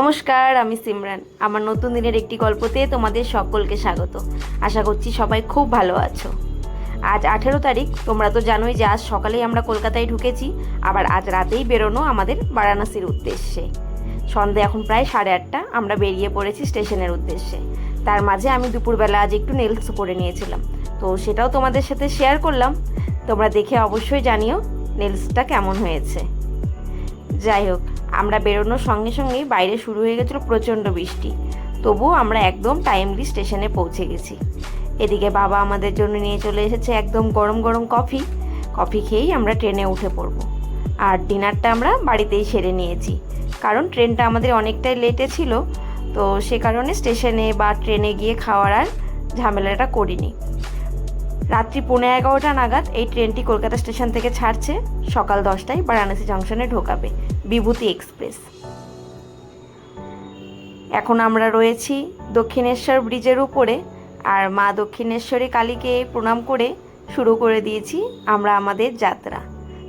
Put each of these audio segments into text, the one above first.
নমস্কার, আমি সিমরান। আমার নতুন দিনের একটি গল্পতে তোমাদের সকলকে স্বাগত। আশা করছি সবাই খুব ভালো আছো। আজ 18 তারিখ। তোমরা তো জানোই যে আজ সকালেই আমরা কলকাতায় ঢুকেছি, আবার আজ রাতেই বেরোনো আমাদের বারাণসীর উদ্দেশ্যে। সন্ধ্যে এখন প্রায় 8:30। আমরা বেরিয়ে পড়েছি স্টেশনের উদ্দেশ্যে। তার মাঝে আমি দুপুরবেলা আজ একটু নেলস করে নিয়েছিলাম, তো সেটাও তোমাদের সাথে শেয়ার করলাম। তোমরা দেখে অবশ্যই জানিও নেলসটা কেমন হয়েছে। যাই হোক, আমরা বেরোনোর সঙ্গে সঙ্গেই বাইরে শুরু হয়ে গেছিলো প্রচণ্ড বৃষ্টি, তবুও আমরা একদম টাইমলি স্টেশনে পৌঁছে গেছি। এদিকে বাবা আমাদের জন্য নিয়ে চলে এসেছে একদম গরম গরম কফি খেয়েই আমরা ট্রেনে উঠে পড়ব। আর ডিনারটা আমরা বাড়িতেই সেরে নিয়েছি, কারণ ট্রেনটা আমাদের অনেকটাই লেটে ছিল, তো সে কারণে স্টেশনে বা ট্রেনে গিয়ে খাওয়ার আর ঝামেলাটা করিনি। রাত্রি 11:15 নাগাদ এই ট্রেনটি কলকাতা স্টেশন থেকে ছাড়ছে, সকাল 10টায় বারাণসী জংশনে ঢোকাবে বিভূতি এক্সপ্রেস। এখন আমরা রয়েছি দক্ষিণেশ্বর ব্রিজের উপরে, আর মা দক্ষিণেশ্বরী কালীকে প্রণাম করে শুরু করে দিয়েছি আমরা আমাদের যাত্রা।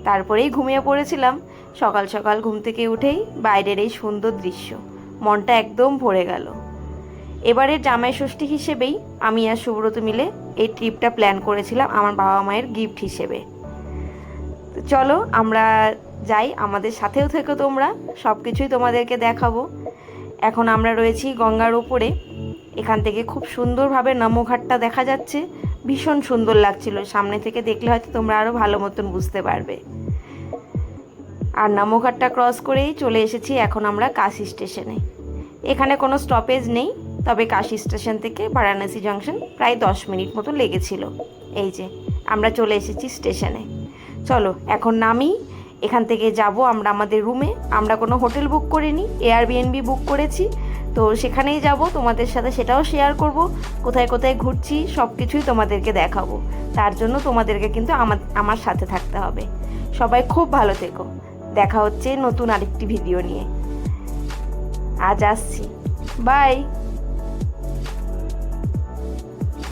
তারপরেই ঘুমিয়ে পড়েছিলাম। সকাল সকাল ঘুম থেকে উঠেই বাইরের এই সুন্দর দৃশ্য, মনটা একদম ভরে গেল। এবারের জামাই ষষ্ঠী হিসেবেই আমি আর সুব্রত মিলে এই ট্রিপটা প্ল্যান করেছিলাম আমার বাবা মায়ের গিফট হিসেবে। চলো আমরা যাই, আমাদের সাথেও থেকো তোমরা, সব কিছুই তোমাদেরকে দেখাবো। এখন আমরা রয়েছি গঙ্গার উপরে। এখান থেকে খুব সুন্দরভাবে নমঘাটটা দেখা যাচ্ছে, ভীষণ সুন্দর লাগছিল। সামনে থেকে দেখলে হয়তো তোমরা আরও ভালো মতন বুঝতে পারবে। আর নমঘাটটা ক্রস করেই চলে এসেছি এখন আমরা কাশী স্টেশনে। এখানে কোনো স্টপেজ নেই, তবে কাশী স্টেশন থেকে বারাণসী জংশন প্রায় 10 মিনিট মতো লেগেছিল। এই যে আমরা চলে এসেছি স্টেশনে। চলো এখন নামি, এখান থেকে যাব আমরা আমাদের রুমে। আমরা কোনো হোটেল বুক করিনি, এয়ারবিএনবি বুক করেছি, তো সেখানেই যাব। তোমাদের সাথে সেটাও শেয়ার করব, কোথায় কোথায় ঘুরছি সব কিছুই তোমাদেরকে দেখাবো। তার জন্য তোমাদেরকে কিন্তু আমার সাথে থাকতে হবে। সবাই খুব ভালো থেকো। দেখা হচ্ছে নতুন আরেকটি ভিডিও নিয়ে। আজ আসছি, বাই।